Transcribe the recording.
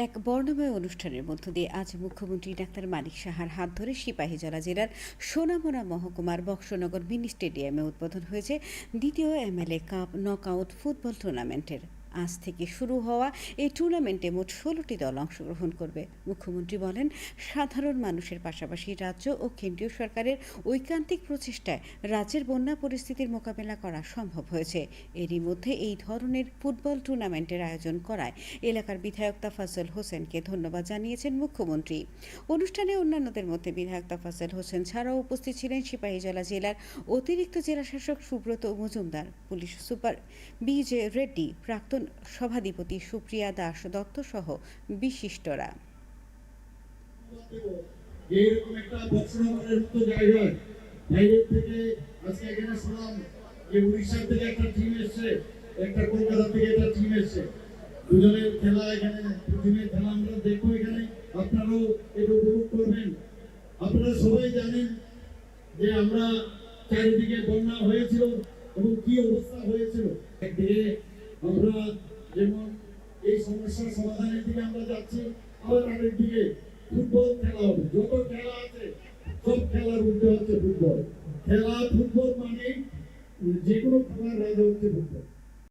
এক বর্ণময় অনুষ্ঠানের মধ্য দিয়ে আজ মুখ্যমন্ত্রী ডাক্তার মানিক সাহার হাত ধরে সিপাহীজলা জেলার সোনামুড়া মহকুমার বক্সনগর মিনি স্টেডিয়ামে উদ্বোধন হয়েছে দ্বিতীয় এমএলএ কাপ নকআউট ফুটবল টুর্নামেন্টের। আজ থেকে শুরু হওয়া এই টুর্নামেন্টে মোট ১৬টি দল অংশগ্রহণ করবে। মুখ্যমন্ত্রী বলেন, সাধারণ মানুষের পাশাপাশি রাজ্য ও কেন্দ্রীয় সরকারের ঐকান্তিক প্রচেষ্টায় রাজ্যের বন্যা পরিস্থিতির মোকাবেলা করা সম্ভব হয়েছে। এরই মধ্যে এই ধরনের ফুটবল টুর্নামেন্টের আয়োজন করায় এলাকার বিধায়ক তাফাজ্জল হোসেনকে ধন্যবাদ জানিয়েছেন মুখ্যমন্ত্রী। অনুষ্ঠানে অন্যান্যদের মধ্যে বিধায়ক তাফাজ্জল হোসেন ছাড়াও উপস্থিত ছিলেন সিপাহীজলা জেলার অতিরিক্ত জেলাশাসক সুব্রত মজুমদার, পুলিশ সুপার বিজে রেড্ডি, প্রাক্তন সভাধিপতি সুপ্রিয়া দাস দত্ত সহ বিশিষ্টরা। এইরকম একটা বক্সনগরের মতো জায়গায় বাইরে থেকে আজকে এখানে শুনলাম যে উড়িষ্যা থেকে একটা টিম এসছে, একটা কলকাতা থেকে একটা টিম এসছে। দুজনের খেলা এখানে, টিমের খেলা আমরা দেখবো এখানে, আপনারাও এটা উপভোগ করবেন। আপনারা সবাই জানেন যে আমরা চারিদিকে বন্যা হয়েছিল এবং কি অবস্থা হয়েছিল। একদিকে আমরা যেমন এই সমস্যার সমাধানের দিকে আমরা যাচ্ছি, আবার আরেকদিকে ফুটবল খেলা হবে। যত খেলা আছে সব খেলার উঠতে হচ্ছে ফুটবল। খেলা ফুটবল মানে যে কোনো খেলার রাজা হচ্ছে ফুটবল।